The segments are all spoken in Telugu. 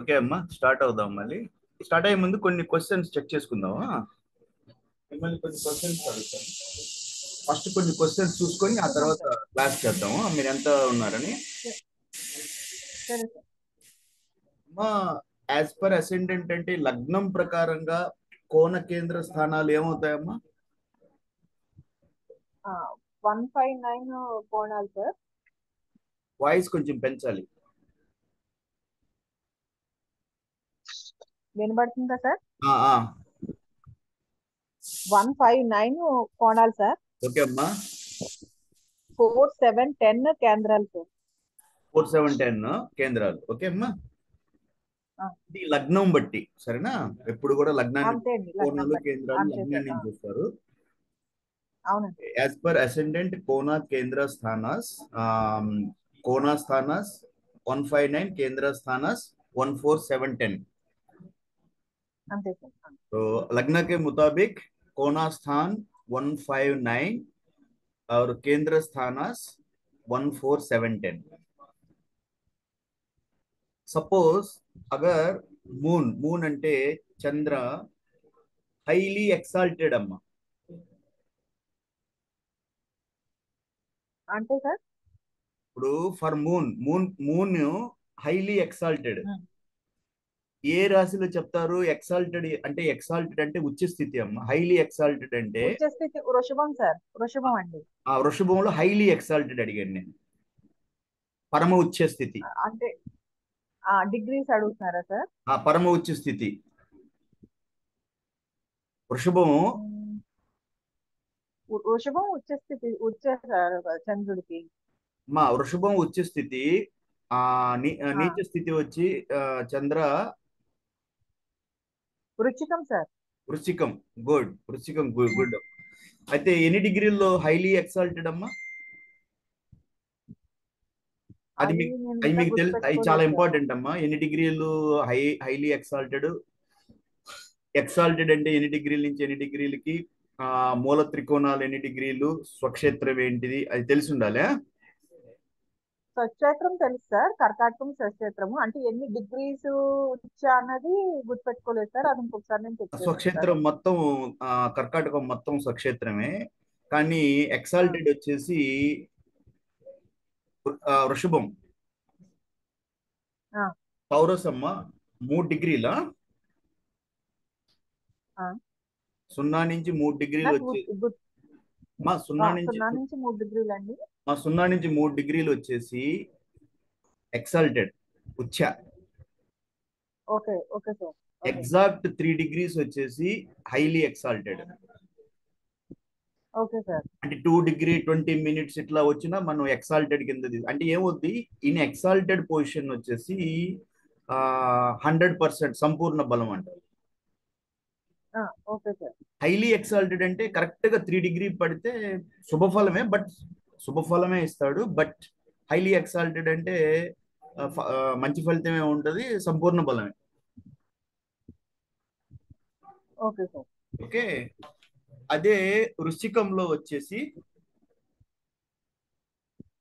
ఓకే అమ్మా, స్టార్ట్ అవుదాం. మళ్ళీ స్టార్ట్ అయ్యే ముందు కొన్ని క్వశ్చన్స్ చెక్ చేసుకుందామా? మిమ్మల్ని కొన్ని క్వశ్చన్స్ అడుగుతాను. ఫస్ట్ కొన్ని క్వశ్చన్స్ చూసుకొని ఆ చూద్దాం తర్వాత సార్. క్లాస్ చేద్దాము. మీరు ఎంత ఉన్నారని. సరే సార్. అమ్మా, యాజ్ పర్ అసెండెంట్ అంటే లగ్నం ప్రకారంగా కోణ కేంద్ర స్థానాలు ఏమవుతాయమ్మా? 159 కోణాలు సార్. వాయిస్ కొంచెం పెంచాలి. వినబడుతుందా సార్? ఆ, ఆ. 159 కోణాలు సార్. ఓకే అమ్మా. 4, 7, 10 కేంద్రాలు సార్. 4, 7, 10 కేంద్రాలు. ఓకే అమ్మా. ఆ, ఇది లగ్నం బట్టి సరేనా? ఎప్పుడు కూడా లగ్నాన్ని అంతే అండి, లగ్నం కోణాలు బట్టి కేంద్రాలు అంతే లగ్నం సార్. నుంచి చూస్తారు. అవునండి. As per ascendant Kona Kendra Sthanas, Kona Sthanas 159, Kendra Sthanas 14710. అంతే సార్. तो लग्न के मुताबिक कोना स्थान 159 और केंद्र स्थानास 14710. सपोज अगर मून मून అంటే చంద్ర హైలీ ఎక్సాల్టెడ్ అమ్మ. అంటే సార్ ఇప్పుడు for moon moon moon highly exalted ఏ రాశిలో చెప్తారు? ఎక్సాల్టెడ్ అంటే ఎక్సాల్టెడ్ అంటే ఉచ్చ స్థితి అమ్మ. హైలీ ఎక్సాల్టెడ్ అంటే ఉచ్చ స్థితి వృషభం సార్. వృషభం అండి. ఆ వృషభంలో హైలీ ఎక్సాల్టెడ్ అడిగాను నేను. పరమ ఉచ్చ స్థితి. అంటే డిగ్రీస్ అడుగుతున్నారా సార్? ఆ పరమ ఉచ్చ స్థితి వృషభము. వృషభం ఉచ్చ స్థితి సార్ చంద్రుడికి. మా వృషభం ఉచ్చ స్థితి. ఆ ఆ, నీచ స్థితి వచ్చి ఆ, చంద్ర వృచ్చికం సార్. వృశ్చికం. గుడ్, వృశ్చికం గుడ్. అయితే ఎన్ని డిగ్రీల్లో హైలీ ఎక్సాల్టెడ్ అమ్మా? అది అది మీకు నేను అది ఇంకా మీకు తెలుసు. అది చాలా గుర్తుపెట్టుకోలేదు సార్. ఇంపార్టెంట్ అమ్మా. ఎన్ని డిగ్రీలు హైలీ ఎక్సాల్టెడ్? ఎక్సాల్టెడ్ అంటే ఎన్ని డిగ్రీల నుంచి ఎన్ని డిగ్రీలకి, మూల త్రికోణాలు ఎన్ని డిగ్రీలు, స్వక్షేత్రం ఏంటిది, అది తెలిసి ఉండాలి. స్వక్షేత్రం తెలుసు సార్. కర్కాటకం స్వక్షేత్రము అంటే ఎన్ని డిగ్రీస్ వచ్చా అన్నది గుర్తుపెట్టుకోలేదు సార్. అది ఇంకొకసారి నేను చెక్ చేసుకుంటాను. స్వక్షేత్రం మొత్తం కర్కాటకం మొత్తం స్వక్షేత్రమే. కానీ ఆ, ఎక్సాల్టెడ్ వచ్చేసి వృషభం. ఆ, పౌరస్ అమ్మ 3 డిగ్రీల, ఆ. 0 నుంచి 3 డిగ్రీలు నాకు వచ్చి గుర్తు మా 0 నుంచి 0 నుంచి 3 డిగ్రీలు అండి. 3 డిగ్రీలు వచ్చేసి ఎక్సాల్టెడ్ ఉచ్చ. Okay okay sir. Okay exact 3 degrees వచ్చేసి హైలీ ఎక్సాల్టెడ్. Okay sir. అంటే 2 డిగ్రీ 20 మినిట్స్ ఇట్లా వచ్చినా మనం ఎక్సాల్టెడ్ కింద అంటే ఏమవుద్ది, ఇన్ ఎక్సాల్టెడ్ పొజిషన్ వచ్చేసి 100% సంపూర్ణ బలం అంటారు. Okay sir. హైలీ ఎక్సాల్టెడ్ అంటే కరెక్ట్ గా 3 డిగ్రీ పడితే శుభఫలమే, బట్ శుభఫలమే ఇస్తాడు. బట్ హైలీ ఎక్సాల్టెడ్ అంటే మంచి ఫలితమే ఉంటది, సంపూర్ణ బలమే. Okay sir. ఓకే. అదే వృశ్చికంలో వచ్చేసి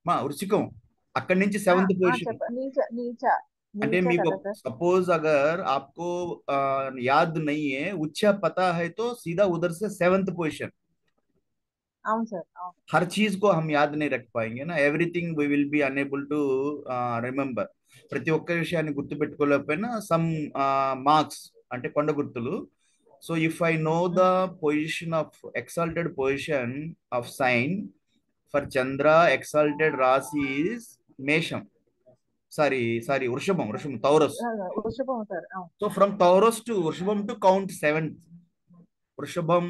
మా వృశ్చికం అక్కడి నుంచి సెవెంత్ పొజిషన్. చెప్ప నీచ నీచ అంటే నీచ మీకు కదా సార్. सपोज अगर आपको याद नहीं है, उच्चा पता है तो सीधा उधर से 7th पोजीशन. అవును సార్. అవును. हर चीज को हम याद नहीं रख पाएंगे ना. Everything we will be able to remember. ప్రతి ఒక్క విషయాన్ని గుర్తు పెట్టుకోలేకపోయినా సమ్ మార్క్స్ అంటే కొండ గుర్తులు. So if I know the position of exalted position of sign for చంద్ర, ఎక్సాల్టెడ్ రాశి is మేషం. సారీ సారీ, వృషభం. వృషభం తౌరస్. వృషభం సార్. అవును. So from Taurus to Vrishabham to count 7th. Vrishabham,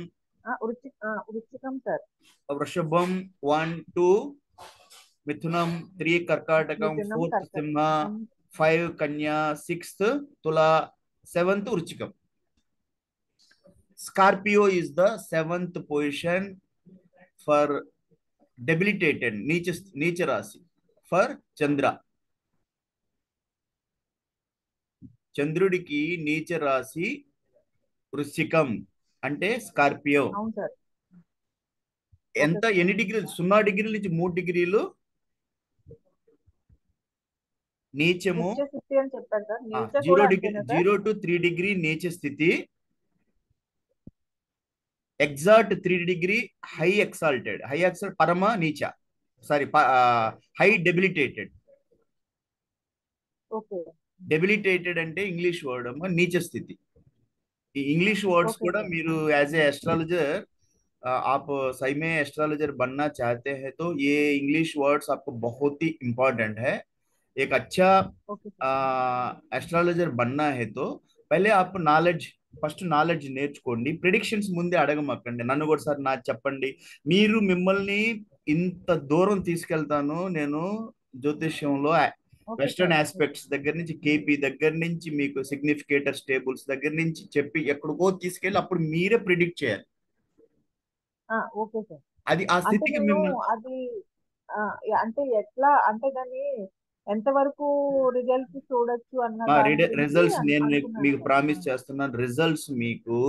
వృచ్చికం సార్. Vrishabham 1, 2, Mithunam 3, Karkatakam మిథునం 4th, Simha కర్కటకం. 5, Kanya 6th, Tula 7th, Vrishikam. Scorpio is the 7th position for debilitated Nicha Rasi for Chandra. చంద్రుడికి నీచ రాశి వృశ్చికం అంటే స్కార్పియో. అవును సార్. ఎంత ఎన్ని డిగ్రీలు? 0 డిగ్రీల నుంచి 3 డిగ్రీలు నీచము ఉచ్చ స్థితి అని చెప్పారు సార్, నీచ కూడా 0 డిగ్రీ అంతేనా సార్? 0 to 3 డిగ్రీ నీచ స్థితి, ఎగ్జాక్ట్ 3 డిగ్రీ హై ఎక్సాల్టెడ్, పరమ నీచ, sorry high debilitated. Okay debilitated అంటే ఇంగ్లీష్ వర్డ్ అమ్మా, నీచ స్థితి. ఈ ఇంగ్లీష్ వర్డ్స్ ఓకే కూడా సార్। మీరు యాజ్ ए एस्ट्रोलॉजर आप सही में एस्ट्रोलॉजर बनना चाहते हैं तो ये इंग्लिश वर्ड्स आपको बहुत ही इम्पोर्टेंट है। एक अच्छा ఓకే సార్। एस्ट्रोलॉजर बनना है तो పहले आप నాలెడ్జ్, ఫస్ట్ నాలెడ్జ్ నేర్చుకోండి. ప్రిడిక్షన్స్ ముందే అడగమాకండి, నన్ను కూడా సార్ నాకు చెప్పండి. మీరు మిమ్మల్ని ఇంత దూరం తీసుకెళ్తాను నేను జ్యోతిష్యంలో, ఓకే వెస్టర్న్ సార్। ఆస్పెక్ట్స్ దగ్గర నుంచి, కేపీ దగ్గర నుంచి, మీకు సిగ్నిఫికేటర్ స్టేబుల్స్ దగ్గర నుంచి చెప్పి ఎక్కడికో తీసుకెళ్ళి అప్పుడు మీరే ప్రిడిక్ట్ చేయాలి. Okay sir. అది ఆ అంటే స్థితికి నేను మిమ్మల్ని అది అంటే ఎట్లా అంటే దాన్ని ఎంతవరకు రిజల్ట్స్ చూడొచ్చు అన్న దాని గురించి రిజల్ట్స్ నేను అనుకున్నాను మీకు సార్। ప్రామిస్ చేస్తున్నాను. రిజల్ట్స్ మీకు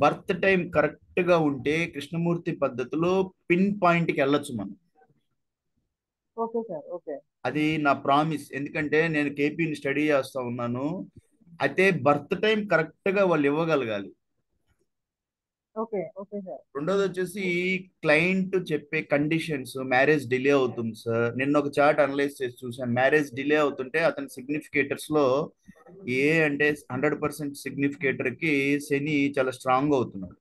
బర్త్ టైం కరెక్ట్ గా ఉంటే కృష్ణమూర్తి పద్ధతిలో పిన్ పాయింట్ కి వెళ్ళొచ్చు మనం. Okay sir. ఓకే అది నా ప్రామిస్, ఎందుకంటే నేను కేపీని స్టడీ చేస్తా ఉన్నాను. అయితే బర్త్ టైం కరెక్ట్ గా వాళ్ళు ఇవ్వగలగాలి. Okay okay sir. రెండోది వచ్చేసి క్లయింట్ చెప్పే కండిషన్స్, మ్యారేజ్ డిలే అవుతుంది సార్. నిన్న ఒక చార్ట్ అనలైజ్ చేసి చూసాను, మ్యారేజ్ డిలే అవుతుంటే అతని సిగ్నిఫికేటర్స్ లో ఏ అంటే 100% సిగ్నిఫికేటర్ కి శని చాలా స్ట్రాంగ్ అవుతున్నాడు.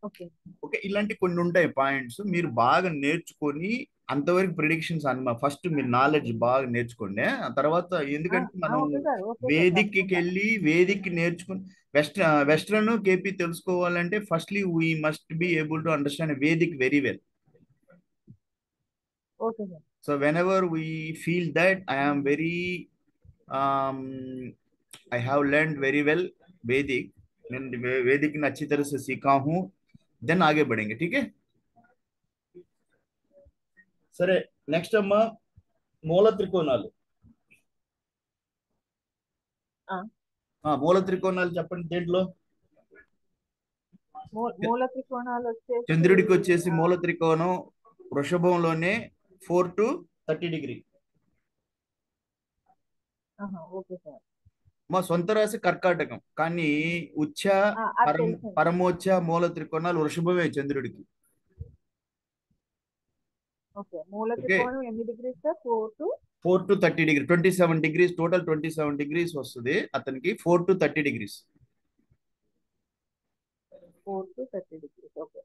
ఓకే ఓకే, ఇలాంటి కొన్ని ఉంటాయి పాయింట్స్, మీరు బాగా నేర్చుకొని అంతవరకు ప్రిడిక్షన్స్ అన్నమా. ఫస్ట్ మీరు నాలెడ్జ్ బాగా నేర్చుకోండి, ఆ తర్వాత ఎందుకంటే మనం ఓకే సార్। ఓకే సార్ వేదిక్కి తప్పకుండా। వెళ్ళి వేదిక్ నేర్చుకుని వెస్ట్రన్ కేపీ తెలుసుకోవాలంటే firstly we must be able to understand Vedic very well. Okay sir. So whenever we feel that I am very I have learn very well Vedic, Vedic ने अच्छी तरह से सीखा हूँ, देन आगे बढ़ेंगे, ठीक है। సరే, నెక్స్ట్ అమ్మా మూల త్రికోణాలు. మూల త్రికోణాలు చెప్పండి. దేంట్లో మూల త్రికోణాలు వచ్చేసి చంద్రుడికి వచ్చేసి మూల త్రికోణం వృషభంలోనే 4 to 30 డిగ్రీ. Okay sir. మా సొంత రాశి కర్కాటకం, కానీ ఉచ్చ అది తెలుసు। పరమోచ్చ మూల త్రికోణాలు వృషభమే చంద్రుడికి. ఓకే, మూల ఓకే, త్రికోణం ఎన్ని degrees sir? 4 to 30 degree, 27 degrees, total 27 degrees వస్తుంది అతనికి. 4 to 30 degrees 4 to 30 degrees okay.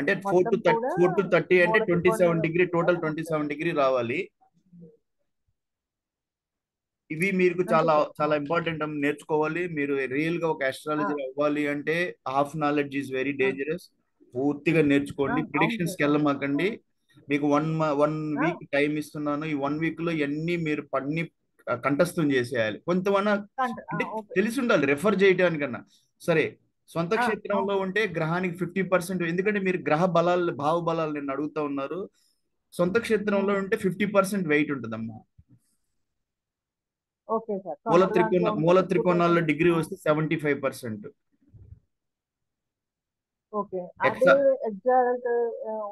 అంటే మొత్తం కూడా 4 to 30 అంటే మూల ట్వంటీ త్రికోణమే సెవెన్ డిగ్రీ వస్తుంది టోటల్ కదా ట్వంటీ మొత్తం? సెవెన్ డిగ్రీ రావాలి. ఇవి మీకు అంతే చాలా సార్। చాలా ఇంపార్టెంట్ నేర్చుకోవాలి. మీరు రియల్ గా ఒక ఆస్ట్రాలజర్ అవ్వాలి అంటే half knowledge is very dangerous. పూర్తిగా నేర్చుకోండి, అవును ప్రిడిక్షన్స్ కి సార్। వెళ్ళమాకండి. మీకు వన్ ఆ, వీక్ టైం ఇస్తున్నాను. ఈ 1 వీక్ లో అన్ని మీరు పన్ని కంఠస్థం చేసేయాలి. కొంతమన్నా అంటే ఓకే తెలిసి ఉండాలి రెఫర్ చేయడానికన్నా. సరే, సొంత అవును క్షేత్రంలో ఉంటే గ్రహానికి 50%, ఎందుకంటే మీరు గ్రహ బలాలు భావ బలాలు నిన్ను అడుగుతా ఉన్నారు. సొంత క్షేత్రంలో ఉంటే 50% వెయిట్ ఉంటుందమ్మా. Okay sir. సొంత దాంట్లో ఉంటే మూల 50%। త్రికోణాల్లో డిగ్రీ వస్తే 75%. ఓకే, ఎక్సా అదే ఎగ్జాక్ట్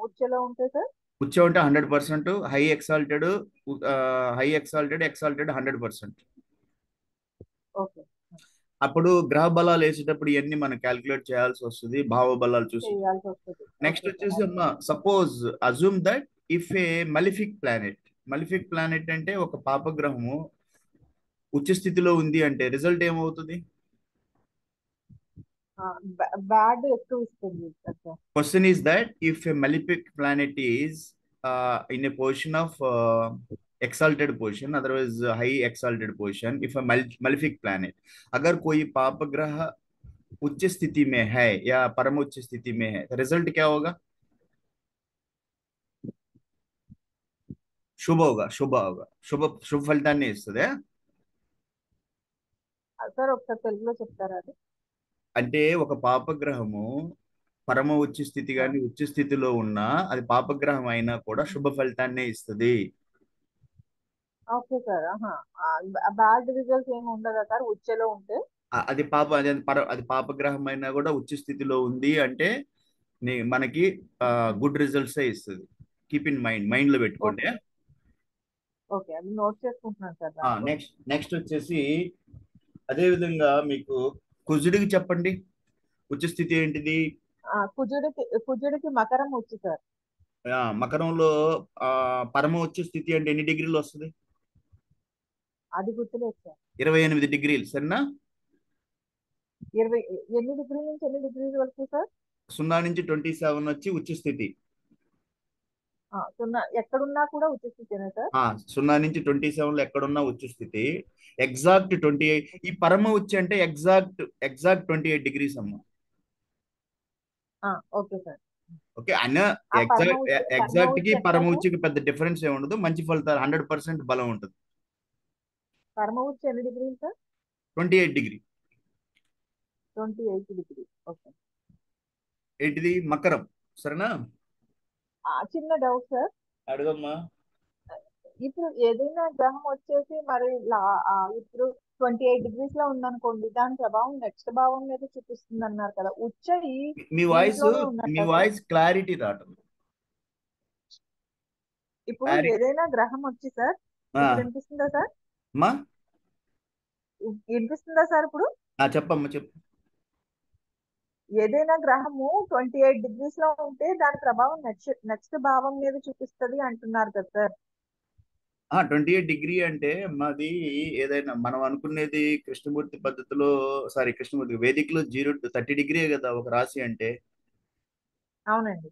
ఉచ్చలో ఉంటే సార్? ఉచ్చ ఉంటే 100%, హై ఎక్సాల్టెడ్ 100%. ఓకే, అప్పుడు గ్రహ బలాలు వేసేటప్పుడు ఇవన్నీ మనం క్యాల్కులేట్ చేయాల్సి వస్తుంది, భావ బలాలు చూసి. చేయాల్సి వస్తుంది। నెక్స్ట్ ఓకే సార్ వచ్చేసి అమ్మా, అర్థమైంది। Suppose assume that if A మలిఫిక్ planet, మలిఫిక్ planet అంటే ఒక పాపగ్రహము ఉచ్చ స్థితిలో ఉంది అంటే రిజల్ట్ ఏమవుతుంది? బ్యాడ్ ఎక్కువ ఇస్తుంది sir. Question is that if a malefic planet is in a position of exalted position, otherwise high exalted position, if a malefic planet, अगर कोई पाप ग्रह उच्च स्थिति में है या परम उच्च स्थिति में है, रिजल्ट क्या होगा? शुभ होगा, शुभ होगा, शुभ शुभ ఫలితాన్ని ఇస్తుంది. సార్ ఒకసారి తెలుగులో చెప్తారా అది? అంటే ఒక పాపగ్రహము పరమ ఉచ్చి స్థితి ఆ, కానీ ఉచ్చి స్థితిలో ఉన్నా అది పాపగ్రహం అయినా కూడా ఉమ్. శుభ ఫలితాన్నే ఇస్తుంది. Okay sir. బ్యాడ్ రిజల్ట్స్ ఏమి ఉండదా సార్ ఉచ్చలో ఉంటే? అది పాపగ్రహం అయినా కూడా ఉచ్చి స్థితిలో ఉంది అంటే మనకి గుడ్ రిజల్ట్స్ ఇస్తుంది. కీప్ ఇన్ మైండ్, మైండ్ లో పెట్టుకోండి. ఓకే ఓకే, అది నోట్ చేసుకుంటున్నాను సార్ దానికోసం. నెక్స్ట్ వచ్చేసి అదే విధంగా మీకు కుజుడికి చెప్పండి, ఉచ్చ స్థితి ఏంటిది? కుజుడికి మకరం వచ్చి సార్. మకరంలో పరమ ఉచ్చ స్థితి అంటే ఎన్ని డిగ్రీలు వస్తుంది? అది గుర్తులేదు సార్. 28 డిగ్రీలు, సరేనా? 20 ఎన్ని డిగ్రీల నుంచి ఎన్ని డిగ్రీల వరకు సార్? 0 నుంచి 27 వచ్చి ఉచ్చ స్థితి. సున్నా ఎక్కడున్నా కూడా ఉచితేనా సార్? 0 నుంచి 27లో ఎక్కడున్నా ఉచ్చ స్థితి. ఎగ్జాక్ట్ 28. ఈ పరమ ఉచ్చ అంటే ఎగ్జాక్ట్ 28 డిగ్రీస్ అమ్మ. Okay sir. ఓకే అన్న. ఆ పరమ ఎగ్జాక్ట్ కి ఉచ్చి ఎంత పరమ సార్? ఉచ్చికి పెద్ద డిఫరెన్స్ ఏమి ఉండదు. మంచి ఫలితాలు 100% బలం ఉంటుంది. పరమ ఉచ్చి ఎన్ని డిగ్రీలు సార్? 28 డిగ్రీ. 28 డిగ్రీ. ఓకే. ఏంటిది? మకరం, సరేనా? చిన్న డౌట్ సార్. అడగమ్మా. ఇప్పుడు ఏదైనా గ్రహం వచ్చేసి మరి ఇప్పుడు 28 డిగ్రీస్ లో ఉందనుకోండి, దాని ప్రభావం నెక్స్ట్ భావం మీద చూపిస్తుంది అన్నారు కదా. ఉచ్చ మీ వాయిస్ దీంట్లోనే మీ ఉన్నట్ట సార్? వాయిస్ క్లారిటీ రావటం. ఇప్పుడు క్లారిటీ. ఏదైనా గ్రహం వచ్చి సార్, ఇప్పుడు వినిపిస్తుందా సార్? అమ్మా, వినిపిస్తుందా సార్ ఇప్పుడు? చెప్పమ్మా, చెప్పు. ఏదైనా గ్రహము 28 డిగ్రీస్ లో ఉంటే దాని ప్రభావం నెక్స్ట్ భావం మీద చూపిస్తుంది అంటున్నారు కదా సార్. 28 డిగ్రీ అంటే మాది ఏదైనా మనం అనుకునేది కృష్ణమూర్తి పద్ధతిలో, సారీ కృష్ణమూర్తి వేదికలో 30 డిగ్రీ కదా ఒక రాశి అంటే. అవునండి.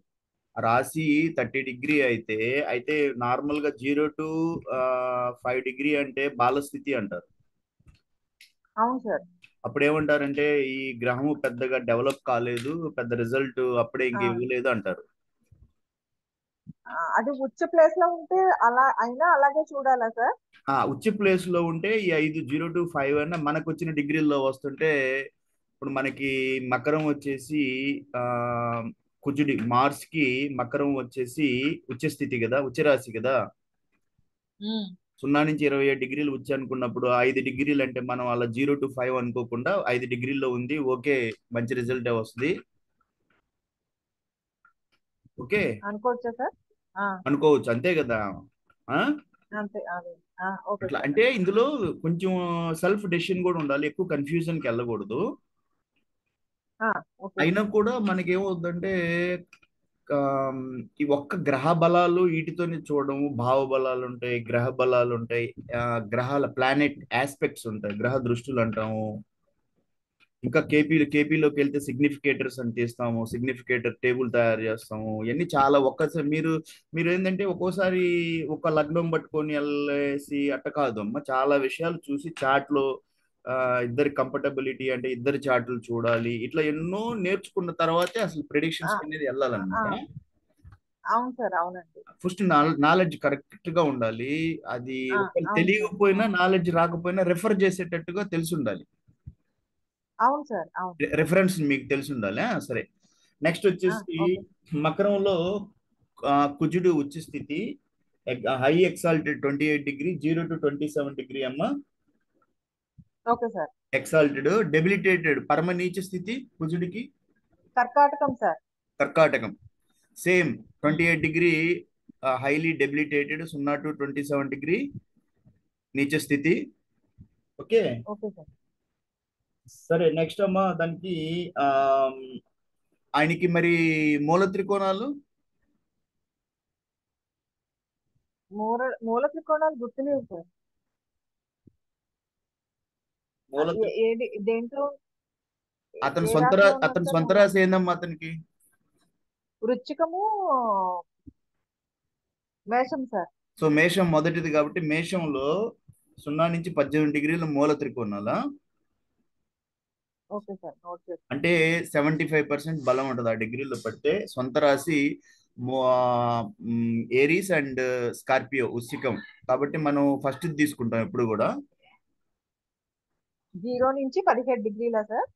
ఆ రాశి 30 డిగ్రీ అయితే అయితే నార్మల్ గా 0 to 5 డిగ్రీ అంటే బాలస్థితి అంటారు. అవును సార్. అప్పుడు ఏమంటారంటే ఈ గ్రహము పెద్దగా డెవలప్ కాలేదు, పెద్ద రిజల్ట్ అప్పుడే ఇంక ఆ, ఇవ్వలేదు అంటారు. అది ఉచ్చ ప్లేస్ లో ఉంటే అలా అయినా అలాగే చూడాలా సార్? ఉచ్చి ప్లేస్ లో ఉంటే ఈ 0 to 5 అన్న మనకు వచ్చిన డిగ్రీల్లో వస్తుంటే, ఇప్పుడు మనకి మకరం వచ్చేసి ఆ కుజుడి మార్స్ కి మకరం వచ్చేసి ఉచ్చ స్థితి కదా, ఉచ్చ రాశి కదా. ఉమ్. 0 నుంచి 27 డిగ్రీలు ఉచ్చ అనుకున్నప్పుడు 5 డిగ్రీలు అంటే మనం అలా 0 to 5 అనుకోకుండా 5 డిగ్రీల్లో ఉంది, ఓకే, మంచి రిజల్ట్ వస్తుంది. ఓకే అనుకోవచ్చా సార్? ఆ, అనుకోవచ్చు, అంతే కదా. ఆ అంతే అదే. ఓకే అట్లా సార్. అంటే ఇందులో కొంచెం సెల్ఫ్ డెసిషన్ కూడా ఉండాలి, ఎక్కువ కన్ఫ్యూజన్ కి వెళ్ళకూడదు. ఓకే అయినా సార్. కూడా మనకేమవుతుందంటే ఈ ఒక్క గ్రహ బలాలు వీటితోనే చూడడము, భావ బలాలు ఉంటాయి, గ్రహ బలాలు ఉంటాయి, గ్రహాల ప్లానెట్ ఆస్పెక్ట్స్ ఉంటాయి, గ్రహ దృష్టులు అంటాము. ఇంకా కేపీలోకి వెళ్తే సిగ్నిఫికేటర్స్ అని తీస్తాము, సిగ్నిఫికేటర్ టేబుల్ తయారు చేస్తాము. ఇవన్నీ చాలా ఒక్కసారి మీరు ఏంటంటే ఒక్కోసారి ఒక లగ్నం పట్టుకొని వెళ్ళేసి అట్ట కాదు అమ్మ, చాలా విషయాలు చూసి చాట్లో ఇద్దరి కంఫర్టబిలిటీ అంటే ఇద్దరి చాట్లు చూడాలి. ఇట్లా ఎన్నో నేర్చుకున్న తర్వాతే అసలు ఆ, ప్రిడిక్షన్స్ అనేది ఆ, వెళ్ళాలన్నమాట. అవును సార్. అవునండి. ఫస్ట్ నాలెడ్జ్ కరెక్ట్ గా ఉండాలి. అది ఒకవేళ అవును సార్. తెలియకపోయినా నాలెడ్జ్ రాకపోయినా రెఫర్ చేసేటట్టుగా తెలిసి ఉండాలి. అవును సార్. అవును. రెఫరెన్స్ మీకు తెలిసి ఉండాలి. సరే, నెక్స్ట్ వచ్చేసి ఓకే. మకరంలో కుజుడు ఉచ్చ స్థితి, high exalted 28 degree, 0 to 27 degree అమ్మ. Okay sir. ఎక్సాల్టెడ్ డెబిలిటేటెడ్ పరమ నీచ స్థితి కుజుడికి కర్కాటకం సార్. కర్కాటకం. Same twenty um. Eight degree highly debilitated, 0 to 27 degree నీచ స్థితి. ఓకే. Okay sir. సరే, నెక్స్ట్ అమ్మా దానికి ఆ ఆయనకి మరి మూల త్రికోణాలు. మూల త్రికోణాలు గుర్తులేవు సార్. మూల ఏది దేంట్లో అతని ఏ సొంత రాశిలో ఉన్నారు అతని సార్ సొంత రాశి ఏందమ్మా అతనికి? వృశ్చికము, మేషం సార్. సో మేషం మొదటిది కాబట్టి మేషంలో 0 నుంచి 18 డిగ్రీల మూల త్రికోణాల ఓకే సార్. నోట్ అంటే చేసుకుంటాను. 75% బలం ఉంటుంది ఆ డిగ్రీలో పడితే. సొంత రాశి ఏరీస్ అండ్ స్కార్పియో వృశ్చికం కాబట్టి మనం ఫస్ట్ తీసుకుంటాం ఎప్పుడు కూడా. 0 నుంచి 17 డిగ్రీలా సార్?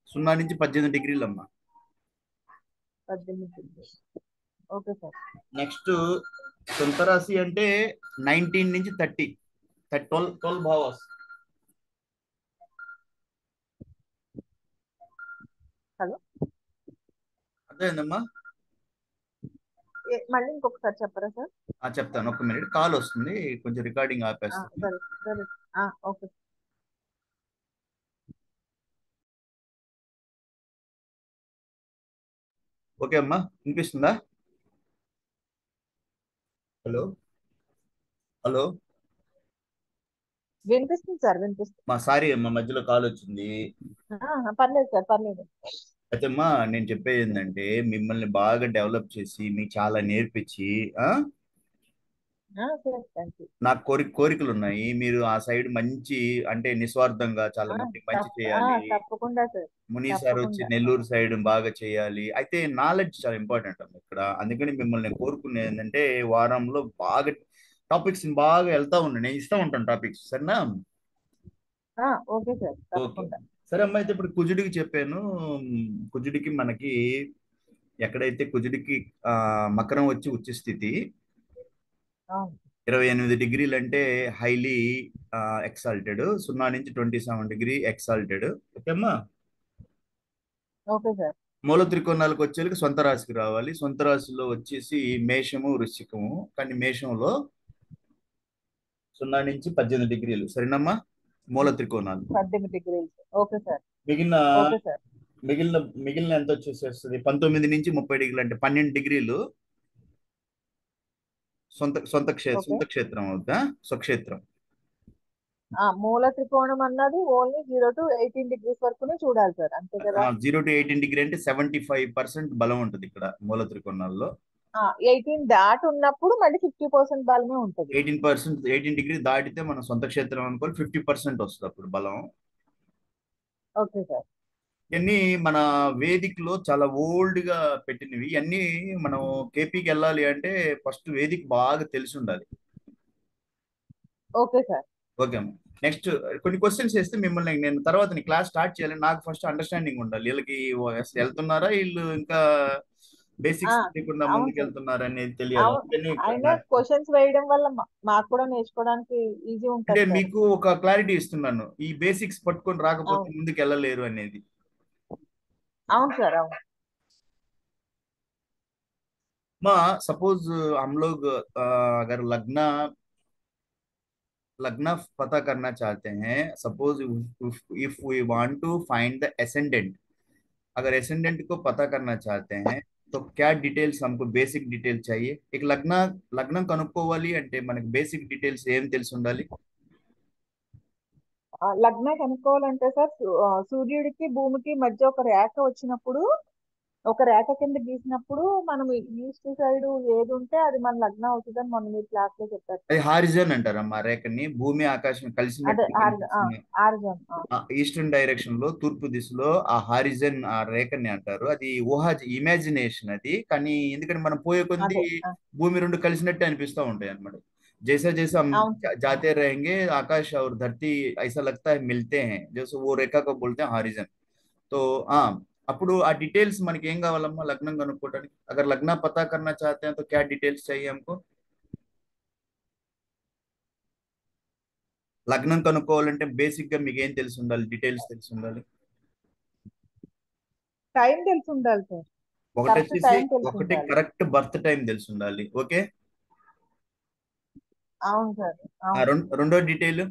0 నుంచి 18 డిగ్రీలు అమ్మా. 18 డిగ్రీ. Okay sir. నెక్స్ట్ సొంత రాశి అంటే 19 నుంచి 30, 12 భావాస్. హలో. అదేందమ్మా. మళ్ళీ ఇంకొకసారి చెప్పరా సార్? చెప్తాను, ఒక్క మినిట్, కాల్ వస్తుంది, కొంచెం రికార్డింగ్ ఆపేస్తాను. సరే సరే. ఓకే. ఓకే అమ్మా, వినిపిస్తుందా? Hello, hello. వినిపిస్తుంది సార్, వినిపిస్తుంది. మా సారీ అమ్మా, మధ్యలో కాల్ వచ్చింది. పర్లేదు సార్, పర్లేదు. అయితే అమ్మా, నేను చెప్పేది ఏంటంటే మిమ్మల్ని బాగా డెవలప్ చేసి మీకు చాలా నేర్పించి, ఆ సార్ థ్యాంక్ యూ. నాకు కోరికలు ఉన్నాయి. మీరు ఆ సైడ్ మంచి, అంటే నిస్వార్థంగా చాలా మందికి మంచి చేయాలి. తప్పకుండా సార్. ముని సార్ వచ్చి తప్పకుండా. నెల్లూరు సైడ్ బాగా చేయాలి. అయితే నాలెడ్జ్ చాలా ఇంపార్టెంట్ అమ్మ ఇక్కడ. అందుకని మిమ్మల్ని నేను కోరుకునేది ఏంటంటే వారంలో బాగా టాపిక్స్ బాగా వెళ్తా ఉండండి. నేను ఇస్తా ఉంటాను టాపిక్స్, సరేనా? Okay sir, okay. తప్పకుండా. సరే అమ్మ, అయితే ఇప్పుడు కుజుడికి చెప్పాను. కుజుడికి మనకి ఎక్కడైతే కుజుడికి మకరం వచ్చి ఉచ్చ స్థితి అవును. 28 డిగ్రీలు అంటే హైలీ ఎక్సాల్టెడ్, 0 నుంచి 27 డిగ్రీ ఎక్సాల్టెడ్. ఓకే అమ్మా. Okay sir. మూల త్రికోణాలకు వచ్చేసరికి సొంత రాశికి రావాలి. సొంత రాశిలో వచ్చేసి మేషము, వృశ్చికము. కానీ మేషంలో 0 నుంచి 18 డిగ్రీలు, సరేనమ్మా, మూల త్రికోణాలు. 18 డిగ్రీలు. Okay sir. మిగిలిన ఓకే సార్. మిగిలిన మిగిలిన ఎంత వచ్చేసేస్తుంది, 19 నుంచి 30 డిగ్రీలు అంటే 12 డిగ్రీలు ఓకే. సొంత క్షేత్రం అవుతా, స్వక్షేత్రం. మూల త్రికోణం అన్నది ఓన్లీ 0 to 18 degrees వరకునే చూడాలి సార్, అంతే కదా? 0 to 18 డిగ్రీ అంటే 75% బలం ఉంటుంది ఇక్కడ మూల త్రికోణాల్లో. 18 దాటి ఉన్నప్పుడు మళ్ళీ 50% బలమే ఉంటుంది. 18 డిగ్రీ దాటితే మనం సొంత క్షేత్రం అనుకోవాలి, 50% వస్తుంది అప్పుడు బలం. Okay sir. ఇవన్నీ మన వేదిక్ లో చాలా ఓల్డ్ గా పెట్టినవి. ఇవన్నీ మనం కేపీకి వెళ్ళాలి అంటే ఫస్ట్ వేదిక్ బాగా తెలిసి ఉండాలి. Okay sir. ఓకే అమ్మ. నెక్స్ట్ కొన్ని క్వశ్చన్స్ వేస్తే మిమ్మల్ని నేను తర్వాత నీ క్లాస్ స్టార్ట్ చేయాలి. నాకు ఫస్ట్ అండర్స్టాండింగ్ ఉండాలి, వీళ్ళకి అసలు వెళ్తున్నారా, వీళ్ళు ఇంకా ఆ, బేసిక్స్ తెలియకుండా అవును ముందుకు సార్. వెళ్తున్నారా అనేది తెలియాలి. అవును. అందుకని అయినా క్వశ్చన్స్ వేయడం వల్ల మాకు కూడా నేర్చుకోవడానికి ఈజీ అంటే ఉంటది సార్. మీకు ఒక క్లారిటీ ఇస్తున్నాను, ఈ బేసిక్స్ పట్టుకొని రాకపోతే అవును. ముందుకు వెళ్ళలేరు అనేది. అవును సార్, అవును. మా सपोज हम लोग अगर लग्न लग्न पता करना चाहते हैं, suppose if we want to find the ascendant, अगर एसेंडेंट को पता करना चाहते हैं तो क्या डिटेल्स हमको బేసిక్ డీటెయిల్స్ चाहिए. एक లగ్నం కనుక్కోవాలి అంటే మనకి బేసిక్ డీటెయిల్స్ ఏం తెలిసి ఉండాలి? లగ్నం కనుక్కోవాలంటే సార్, సూర్యుడికి భూమికి మధ్య ఒక రేఖ వచ్చినప్పుడు, ఒక రేఖ కింద గీసినప్పుడు మనం ఈస్ట్ సైడ్ ఏది ఉంటే అది మన లగ్నం అవుతుందని మొన్న మీరు క్లాస్ లో చెప్పారు అది సార్. హారిజన్ అంటారమ్మా, రేఖని భూమి ఆకాశం అదే కలిసినట్టు ఆర్జన్. కనిపిస్తుంది. ఆర్జన్. ఈస్టర్న్ డైరెక్షన్ లో తూర్పు దిశలో ఆ హారిజన్ ఆ రేఖని అంటారు. అది ఊహా ఇమాజినేషన్ అది. కానీ ఎందుకంటే మనం పోయే కొద్దీ అదే. భూమి రెండు కలిసినట్టే అనిపిస్తూ ఉంటాయి అన్నమాట. जैसा जैसा हम అవును సార్. जाते रहेंगे आकाश और धरती ऐसा लगता है मिलते हैं, जैसे वो रेखा को बोलते हैं हारिजन. तो हाँ, అప్పుడు ఆ డీటెయిల్స్ మనకి ఏం కావాలమ్మా లగ్నం కనుక్కోవడానికి? अगर लग्न पता करना चाहते हैं तो क्या डिटेल्स चाहिए हमको? లగ్నం కనుక్కోవాలంటే బేసిక్ గా మీకు ఏం తెలిసి ఉండాలి, డీటెయిల్స్ తెలిసి ఉండాలి? టైం తెలిసి ఉండాలి సార్. ఒకటి కరెక్ట్ వచ్చేసి టైం తెలిసి ఒకటి ఉండాలి. కరెక్ట్ బర్త్ టైం తెలిసి ఉండాలి. ఓకే. అవును సార్. అవును. రెండో డీటెయిల్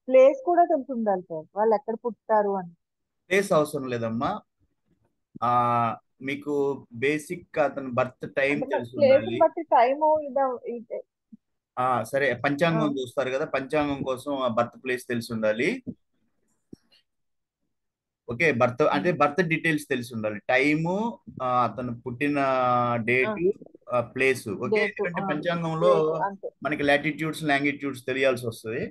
ప్లేస్ కూడా తెలిసి ఉండాలి సార్, వాళ్ళు ఎక్కడ పుట్టారు అని. ప్లేస్ అవసరం లేదమ్మా. ఆ మీకు బేసిక్ అతని బర్త్ టైం అంటే మరి తెలిసి ప్లేస్ ఉండాలి. బట్టి టైము సరే, ఆ, పంచాంగం చూస్తారు కదా, పంచాంగం కోసం ఆ బర్త్ ప్లేస్ తెలిసి ఉండాలి. ఓకే, అంటే ఉమ్, బర్త్ డీటెయిల్స్ తెలిసి ఉండాలి. టైము, అతను పుట్టిన ఆ, డేటు, ప్లేస్. ఓకే, డేట్, ఎందుకంటే పంచాంగంలో ప్లేస్ అంతే. మనకి లాటిట్యూడ్స్ లాంగిట్యూడ్స్ తెలియాల్సి వస్తుంది.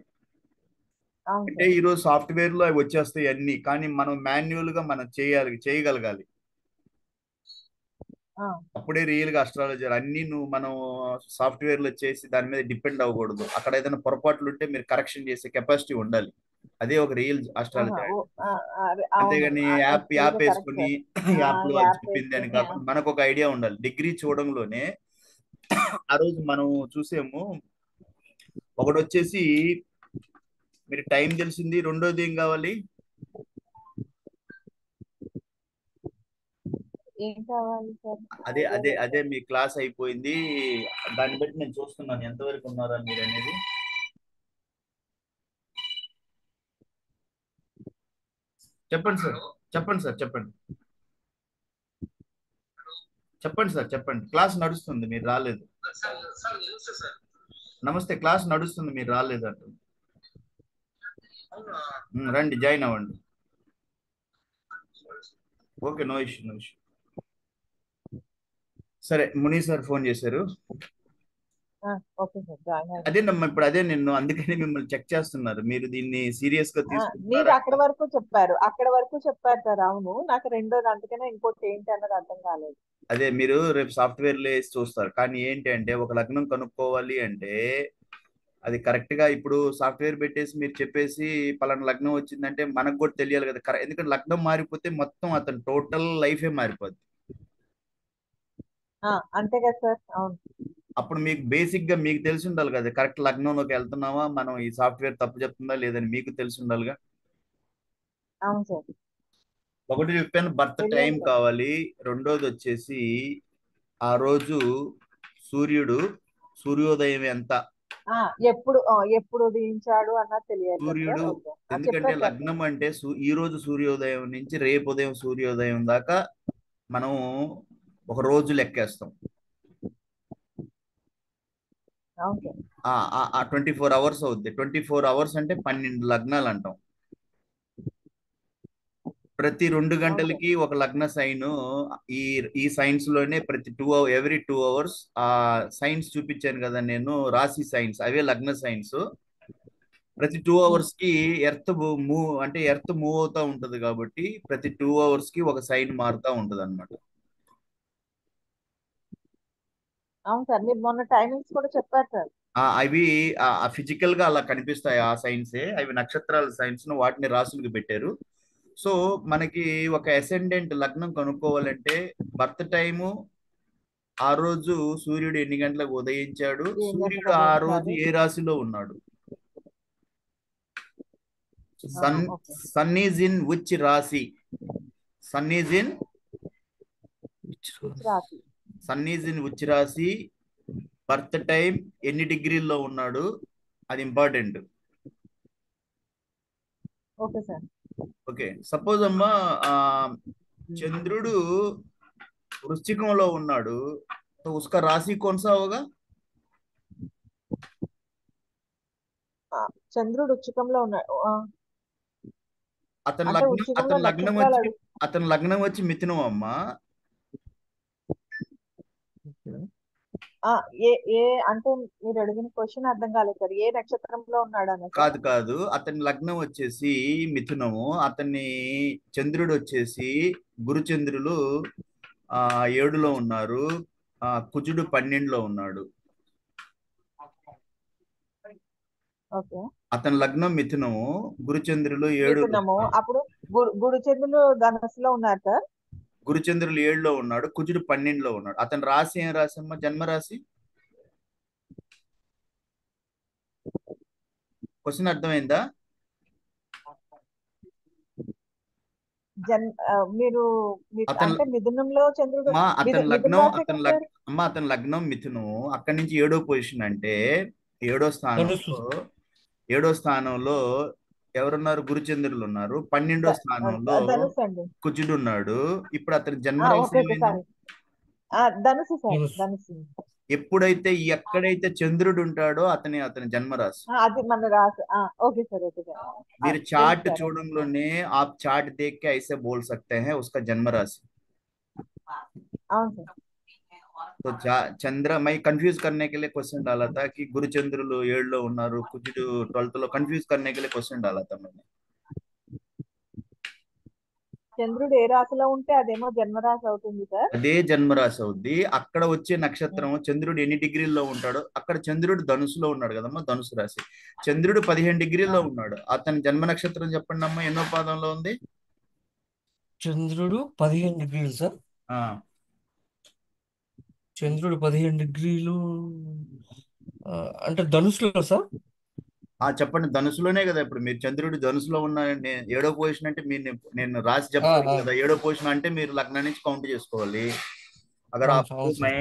అవును అంటే సార్. ఈరోజు సాఫ్ట్వేర్ లో అవి వచ్చేస్తాయి అన్ని, కానీ మనం మాన్యువల్ గా మనం చేయగలగాలి. ఆ, అప్పుడే రియల్ గా అస్ట్రాలజర్ అన్ని మనం సాఫ్ట్వేర్ లో చేసి దాని మీద డిపెండ్ అవ్వకూడదు. అక్కడ ఏదైనా పొరపాట్లు ఉంటే మీరు కరెక్షన్ చేసే కెపాసిటీ ఉండాలి. అదే ఒక రియల్ ఆహా, ఆస్ట్రాలజర్. అవును. అంతేగాని యాప్ యాక్చువల్గా కరెక్ట్ వేసుకొని సార్. యాప్ లో అది యాప్ చెప్పింది అని వేసుకొని కాకుండా మనకు ఒక ఐడియా ఉండాలి. డిగ్రీ చూడంలోనే ఆ రోజు మనం చూసేము. ఒకటి వచ్చేసి మీరు టైం తెలిసింది, రెండోది ఏం కావాలి? ఏం కావాలి సార్? అదే ఐడియా అదే లేదు అదే సార్. మీ క్లాస్ అయిపోయింది. దాన్ని బట్టి నేను చూస్తున్నాను ఎంతవరకు ఉన్నారా మీరు అనేది. చెప్పండి సార్, చెప్పండి సార్, చెప్పండి, చెప్పండి సార్, చెప్పండి. క్లాస్ నడుస్తుంది, మీరు రాలేదు. నమస్తే, క్లాస్ నడుస్తుంది, మీరు రాలేదు అంట. రండి, జాయిన్ అవ్వండి. Okay, no issue, no issue. సరే, ముని సార్ ఫోన్ చేశారు. ఓకే సార్, జాయిన్ అయ్యాను. అదేనమ్మా, ఇప్పుడు అదే నిన్ను అందుకని మిమ్మల్ని చెక్ చేస్తున్నారు, మీరు దీన్ని సీరియస్ గా మీరు తీసుకుంటున్నారా? అక్కడ వరకు చెప్పారు సార్. అవును, నాకు రెండోది అందుకనే ఇంకోటి ఏంటి అన్నది అర్థం కాలేదు. అదే మీరు రేపు సాఫ్ట్వేర్ లో వేసి చూస్తారు, కానీ ఏంటి అంటే ఒక లగ్నం కనుక్కోవాలి అంటే అది కరెక్ట్ గా ఇప్పుడు సాఫ్ట్వేర్ పెట్టేసి మీరు చెప్పేసి పలానా లగ్నం వచ్చిందంటే మనకు కూడా తెలియాలి కదా. ఎందుకంటే లగ్నం మారిపోతే మొత్తం అతని టోటల్ లైఫే మారిపోద్ది. అంతే కదా సార్. అవును. అప్పుడు మీకు బేసిక్ గా మీకు తెలిసి ఉండాలి కదా, కరెక్ట్ లగ్నంలోకి వెళ్తున్నావా, మనం ఈ సాఫ్ట్వేర్ తప్పు చెప్తుందా లేదని మీకు తెలిసి ఉండాలిగా. అవును సార్. ఒకటి చెప్పాను, బర్త్ టైం తెలియాలి కదా. కావాలి. రెండోది వచ్చేసి ఆ రోజు సూర్యుడు సూర్యోదయం ఎంత, ఆ, ఎప్పుడు ఉదయించాడు అన్నది తెలియాలి కదా సార్. సూర్యుడు. ఓకే, ఎందుకంటే చెప్పారు సార్. లగ్నం అంటే ఈ రోజు సూర్యోదయం నుంచి రేపు ఉదయం సూర్యోదయం దాకా మనం ఒక రోజు లెక్కేస్తాం. అవును సార్. ఆ 24 అవర్స్ అవుద్ది. 24 అవర్స్ అంటే 12 లగ్నాలు అంటాం. ప్రతి 2 గంటలకి ఒక లగ్న సైన్. ఈ ఈ సైన్స్ లోనే ప్రతి ఎవ్రీ 2 అవర్స్ ఆ సైన్స్ చూపించాను కదా నేను, రాశి సైన్స్, అవే లగ్న సైన్స్. ప్రతి టూ ఉమ్, అవర్స్ కి ఎర్త్ మూవ్ అవుతా ఉంటది కాబట్టి ప్రతి 2 అవర్స్ కి ఒక సైన్ మారుతా ఉంటది అనమాట. అవును సార్, మీరు మొన్న టైమింగ్స్ కూడా చెప్పారు సార్. అవి ఫిజికల్ గా అలా కనిపిస్తాయి, ఆ సైన్సే అవి, నక్షత్రాల సైన్స్ ను వాటిని రాసులకు పెట్టారు. సో మనకి ఒక అసెండెంట్ లగ్నం కనుక్కోవాలంటే బర్త్ టైము, ఆ రోజు సూర్యుడు ఎన్ని గంటలకు ఉదయించాడు, ఏం గంటలకు సూర్యుడు ఆ రోజు ఉదయించాలి? ఏ రాశిలో ఉన్నాడు, sun okay. Sun is in which రాశి, సన్ ఈజ్ ఇన్ రాసి. సన్ ఈజ్ ఇన్ విచ్ రాశి, బర్త్ టైం, ఎన్ని డిగ్రీల్లో ఉన్నాడు, అది important. Okay sir. Okay, suppose అమ్మా ఆ, చంద్రుడు వృశ్చికంలో ఉన్నాడు, तो उसका राशि कौन सा होगा? ఆ, చంద్రుడు ఉచ్చకంలో ఉన్నాడు. అతని అంటే లగ్నం ఉచ్చకంలో అతని లగ్నం నక్షత్రాలు వచ్చి అడుగు. అతని లగ్నం వచ్చి మిథునం అమ్మా. ఆ, ఏ ఏ అంటే మీరు అడిగిన క్వశ్చన్ అర్థం కాలేదు సార్. ఏ నక్షత్రంలో ఉన్నాడు అన్న సార్? కాదు కాదు, అతని లగ్నం వచ్చేసి మిథునము, అతన్ని చంద్రుడు వచ్చేసి గురుచంద్రులు 7లో ఉన్నారు, కుజుడు 12లో ఉన్నాడు. ఓకే. అతని లగ్నం మిథునము, గురుచంద్రులు 7లో, మిథునము. అప్పుడు గురు చంద్రులు ధనుస్సులో ఉన్నారు సార్. గురుచంద్రులు 7లో ఉన్నాడు, కుజుడు 12లో ఉన్నాడు. అతని రాశి ఏం రాశి అమ్మా, జన్మరాశి? క్వశ్చన్ అర్థమైందా? మీరు అతని అంటే మిథునంలో చంద్రుడు. అమ్మా అతని మిథున లగ్నం రాశి కదా అతని సార్? అమ్మా అతని లగ్నం మిథునం, అక్కడి నుంచి 7వ పొజిషన్ అంటే ఏడో ధనుస్సు. స్థానంలో, ఏడో స్థానంలో ఎవరున్నారు? గురుచంద్రులు ఉన్నారు. 12వ స్థానంలో ధనుసు అండి. కుజుడు ఉన్నాడు. ఇప్పుడు అతని జన్మరాశి ఓకే ఓకే, ఏమైంది? సారీ. ధనుసు సార్, ధనుస్సు. ధనుసు. ఎప్పుడైతే ఎక్కడైతే చంద్రుడు ఉంటాడో అతని జన్మరాశి. అది మన రాశి. Okay sir, okay sir. మీరు తెలుసు చార్ట్ సార్. చూడంలోనే आप चार्ट देख के ऐसे बोल सकते हैं उसका जन्म राशि। అవును సార్. तो चंद्र मैं कंफ्यूज करने के लिए क्वेश्चन डाला था कि गुरु चंद्रुలు 7లో ఉన్నారు, కుజుడు 12th లో, कंफ्यूज करने के लिए क्वेश्चन डाला था मैंने। చంద్రుడు ఏ రాశిలో ఉంటే అదేమో జన్మరాశి అవుతుంది సార్. అదే జన్మరాశి అవుద్ది. అక్కడ వచ్చే నక్షత్రం, చంద్రుడు ఎన్ని డిగ్రీల్లో ఉంటాడో, అక్కడ చంద్రుడు ధనుసులో ఉన్నాడు కదమ్మా, ధనుసు రాశి. చంద్రుడు 15 డిగ్రీల్లో ఉన్నాడు, అతని జన్మ నక్షత్రం చెప్పండి అమ్మా, ఎన్నో పాదంలో ఉంది? చంద్రుడు 15 డిగ్రీలు సార్. ఆ చంద్రుడు 15 డిగ్రీలు అంటే ధనుసులో సార్. చెప్పండి. ధనుసులోనే కదా ఇప్పుడు మీరు చంద్రుడు ధనుసులో ఉన్న ఏడో పొజిషన్ అంటే మీరు నేను రాసి हाँ చెప్పకూడదు हाँ కదా. ఏడో పొజిషన్ అంటే మీరు లగ్నం నుంచి కౌంట్ చేసుకోవాలి. अगर आपको हाँ सर। मैं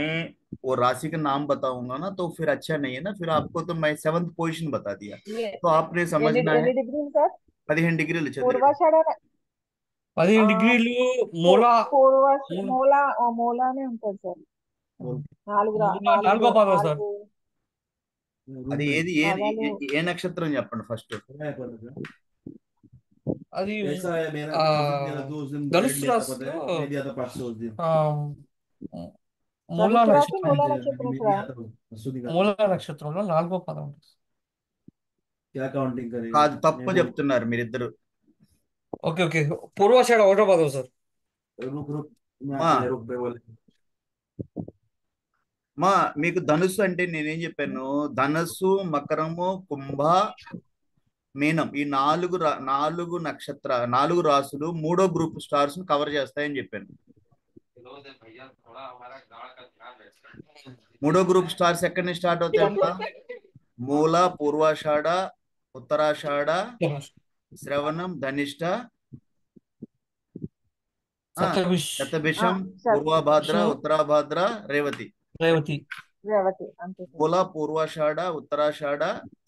वो राशि का नाम बताऊंगा ना तो फिर अच्छा नहीं है ना. फिर आपको तो मैं 7th पोजीशन बता दिया, ఏ- तो आपने ఎన్ని समझना है. ఎన్ని డిగ్రీలు సార్? 15 డిగ్రీలు చంద్రుడు. పూర్వాషాఢ ఆ, 15 డిగ్రీలు మూల మూల మూల మూలానే ఉంటుంది సార్. మూల నాలుగు నాలుగో పాదం సార్. నాలుగు అది ఏది ఏది పాదాలు. ఏ నక్షత్రం చెప్పండి ఫస్ట్. అది ऐसा है मेरा ఆ, तो उस दिन ధనుస్సు लेता पता రాశిలో है मैं दिया था परसों उस दिन ఆ, మూలా ధనుసు రాశి నక్షత్రం మూలా मैं నక్షత్రం दिया సార్. था परसों दिखा మూలా నక్షత్రంలో 4వ పాదం ఉంటుంది. क्या काउंटिंग करेगा కాదు, తప్పు చెప్తున్నారు మీరిద్దరు. ఓకే ఓకే, పూర్వాషాఢ 1వ పాదం సార్. रुक रुक मैं మా रुक पे बोले మా మీకు ధనుస్సు అంటే నేనేం చెప్పాను? ధనస్సు, మకరము, కుంభ, మీనం ఈ నాలుగు రాసులు మూడో గ్రూప్ స్టార్స్ ను కవర్ చేస్తాయని చెప్పాను. మూడో గ్రూప్ స్టార్స్ ఎక్కడి నుంచి స్టార్ట్ అవుతాయమ్మా? మూల, పూర్వాషాఢ, ఉత్తరాషాఢ, శ్రవణం, ధనిష్ట, సప్తమిష్ శతభిషం, శత- పూర్వభాద్ర, శతభిషం. ఉత్తరాభాద్ర, రేవతి. రేవతి. రేవతి అంతే సార్. మూల, పూర్వాషాఢ, ఉత్తరాషాఢ,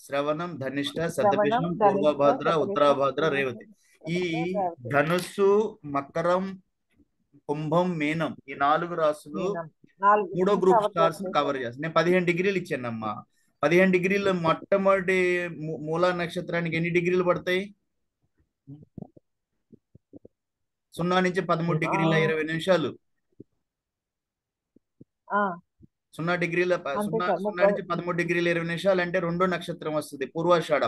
శ్రవణం, ధనిష్ట, శ్రవణం, శతభిషం, ధనిష్ట, పూర్వభాద్ర, శతభిషం, ఉత్తరాభాద్ర, రేవతి. ఈ రేవతి. ధనుస్సు, మకరం, కుంభం, మీనం ఈ నాలుగు రాసులు మీనం. నాలుగు మూడో గ్రూప్ కవర్ స్టార్స్ ని చేస్తాయి కవర్ సార్. చేస్తాను. నేను 15 డిగ్రీలు ఇచ్చానమ్మా. 15 డిగ్రీలు మొట్టమొదటి మూలా నక్షత్రానికి ఎన్ని డిగ్రీలు పడతాయి? 0 నుంచి 13 డిగ్రీల 20 నిమిషాలు. ఆ, 0 డిగ్రీల అంతే సార్. 0 నుంచి 13 డిగ్రీల 20 నిమిషాలు అంటే రెండో నక్షత్రం వస్తుంది పూర్వాషాఢ.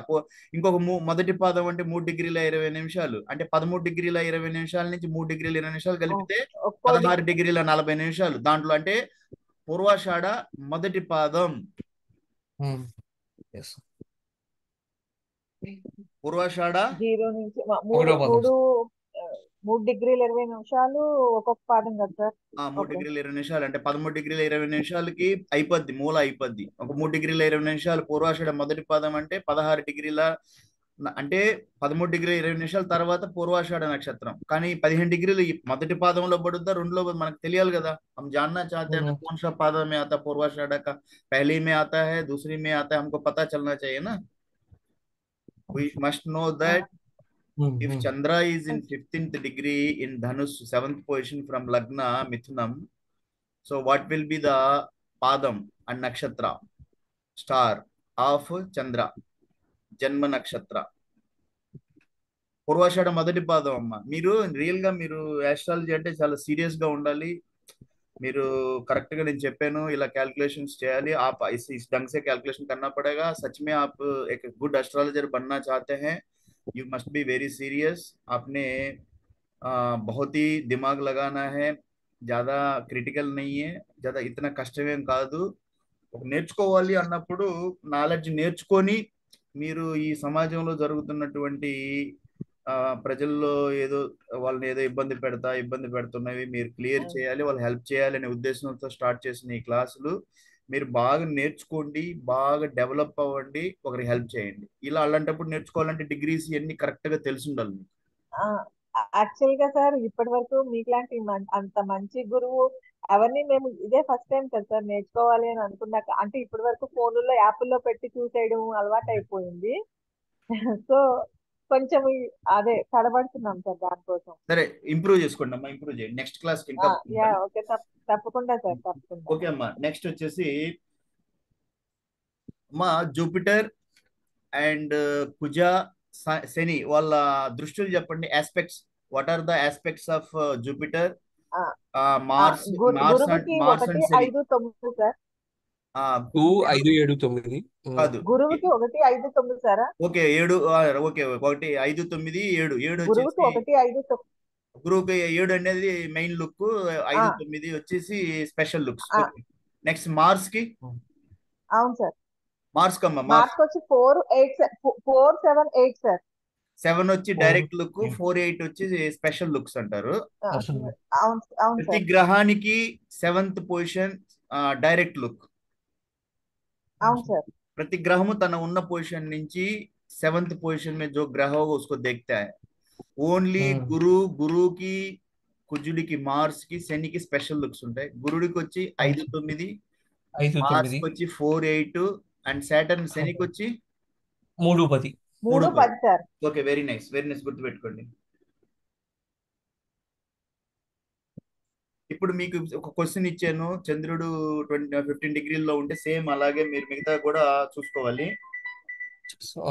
ఇంకొక మొదటి పాదం అంటే 3 డిగ్రీల 20 నిమిషాలు అంటే 13 డిగ్రీల 20 నిమిషాల నుంచి 3 డిగ్రీల 20 నిమిషాలు కలిపితే ఒక్కో 16 డిగ్రీల 40 నిమిషాలు. దాంట్లో అంటే పూర్వాషాఢ మొదటి పాదం. ఎస్. పూర్వాషాఢ 0 నుంచి ఒకటో పాదం. 3 డిగ్రీల 20 నిమిషాలు ఒక్కొక్క పాదం కదా సార్. 3 ఓకే. డిగ్రీల 20 నిమిషాలు అంటే 13 డిగ్రీల 20 నిమిషాలకి అయిపోద్ది, మూల అయిపోద్ది. ఒక 3 డిగ్రీల 20 నిమిషాలు పూర్వాషాఢ మొదటి పాదం అంటే 16 డిగ్రీల అంటే 13 డిగ్రీల 20 నిమిషాల తర్వాత పూర్వాషాఢ నక్షత్రం. కానీ 15 డిగ్రీలు ఈ మొదటి పాదంలో పడుద్దా రెండులో మనకు తెలియాలి కదా. हम जानना चाहते हैं ना कौन सा पादा में आता पूर्वाषाढ़ का, पहली में आता है दूसरी में आता है, हमको पता चलना चाहिए ना. We must know that if Chandra is in 15th degree in Dhanus 7th position from Lagna Mithunam, so what will be the padam and nakshatra star of Chandra జన్మ నక్షత్ర? పూర్వాషాఢ మొదటి పాదం అమ్మ. మీరు రియల్ గా మీరు ఆస్ట్రాలజీ అంటే చాలా సీరియస్ గా ఉండాలి. మీరు కరెక్ట్ గా నేను చెప్పాను ఇలా క్యాల్कुलेशंस చేయాలి. आप इस ढंग से कैलकुलेशन करना पड़ेगा. सच में आप एक गुड एस्ट्रोलॉजर बनना चाहते हैं, you must be very serious. आपने बहुत ही दिमाग लगाना है. ज्यादा క్రిటికల్ नहीं है, ज्यादा ఇతన కష్టమేం కాదు. నేర్చుకోవాలి అన్నప్పుడు నాలెడ్జ్ నేర్చుకొని మీరు ఈ సమాజంలో జరుగుతున్నటువంటి ప్రజల్లో ఏదో వాళ్ళని ఏదో ఇబ్బంది పెడుతున్నవి మీరు క్లియర్ చేయాలి, వాళ్ళు హెల్ప్ చేయాలి అనే ఉద్దేశంతో స్టార్ట్ చేసిన ఈ క్లాసులు మీరు బాగా నేర్చుకోండి, బాగా డెవలప్ అవ్వండి, ఒకరికి హెల్ప్ చేయండి. ఇలా అలాంటప్పుడు నేర్చుకోవాలంటే డిగ్రీస్ ఇవన్నీ కరెక్ట్ గా తెలిసి ఉండాలి మీకు. యాక్చువల్ గా సార్ ఇప్పటి వరకు మీకులాంటి అంత మంచి గురువు అవన్నీ మేము ఇదే ఫస్ట్ టైం కదా సార్ నేర్చుకోవాలి అని అనుకున్నాక. అంటే ఇప్పటి వరకు ఫోన్లలో యాప్ల్లో పెట్టి చూసేయడం అలవాటు అయిపోయింది. సో కొంచెం అదే తడబడుతున్నాం సార్ దానికోసం. సరే, ఇంప్రూవ్ చేసుకోండి అమ్మా, ఇంప్రూవ్ చేయండి. నెక్స్ట్ క్లాస్ ఇంకా ఓకే తప్పకుండా సార్, తప్పకుండా. ఓకే అమ్మా. నెక్స్ట్ వచ్చేసి మా జూపిటర్ అండ్ కుజ, శని వాళ్ళ దృష్టిలు చెప్పండి. Aspects, what are the aspects of Jupiter, Mars గురువుకి మార్స్ 1, అండ్ శని? 5, 9 సార్. 2, 5, 7, 9 కాదు, గురువుకి 1, 5, 9 సారా? Okay 7, okay 1, 5, 9, 7. 7 గురువుకి వచ్చేసి 1, 5, 9. గురువుకి 7 అనేది మెయిన్ లుక్, 5, 9 వచ్చేసి స్పెషల్ లుక్స్. నెక్స్ట్ మార్స్ కి? అవును సార్. మార్స్ కమ్మా, మార్క్స్ వచ్చి 4, 7, 8 సార్. 7 వచ్చి డైరెక్ట్ లుక్, 4, 8 వచ్చి స్పెషల్ లుక్స్ అంటారు. అవును ప్రతి సార్. గ్రహానికి 7th పొజిషన్ డైరెక్ట్ లుక్. అవును సార్. प्रति ग्रह तन उन्न पोजीशन నుంచి 7th पोजीशन में जो ग्रह होगा उसको देखता है ఓన్లీ గురుకి కుజుడికి మార్స్ కి శనికి స్పెషల్ లుక్స్ ఉంటాయి గురుడికి వచ్చి 5-9 మార్స్ 5-9 కి వచ్చి 4-8 అండ్ సాటర్న్ శనికి వచ్చి 3-10 3-10 సార్. ఓకే వెరీ నైస్ గుర్తు పెట్టుకోండి. ఇప్పుడు మీకు ఒక క్వశ్చన్ ఇచ్చాను చంద్రుడు 15 డిగ్రీల్లో ఉంటే సేమ్ అలాగే మీరు మిగతా కూడా చూసుకోవాలి.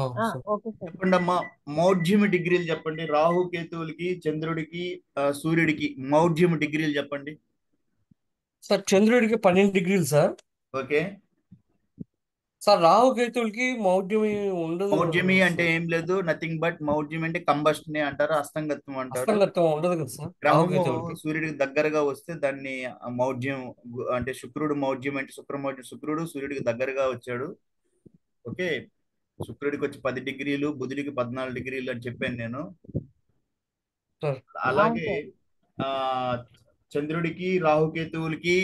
Okay sir. చెప్పండి అమ్మా మౌఢ్యము డిగ్రీలు చెప్పండి రాహు కేతువులకి చంద్రుడికి సూర్యుడికి మౌఢ్యము డిగ్రీలు చెప్పండి. సార్ చంద్రుడికి 12 డిగ్రీలు సార్. ఓకే సార్ రాహుకేతువులకి మౌఢ్యమి ఉండదు మౌఢ్యమి కదా అంటే సార్. ఏం లేదు నథింగ్ బట్ మౌఢ్యం అంటే కంబస్షన్ అంటారు అస్తంగత్వం అంటారు. అస్తంగత్వం ఉండదు కదా సార్ గ్రహము రాహుకేతువులకి. సూర్యుడికి దగ్గరగా వస్తే దాన్ని మౌఢ్యం అంటే శుక్రుడు మౌఢ్యం అంటే శుక్రమౌఢ్యం శుక్రుడు సూర్యుడికి దగ్గరగా వచ్చాడు. ఓకే శుక్రుడికి వచ్చి 10 డిగ్రీలు బుధుడికి 14 డిగ్రీలు అని చెప్పాను నేను. సార్ అలాగే అవును ఆ చంద్రుడికి రాహుకేతువులకి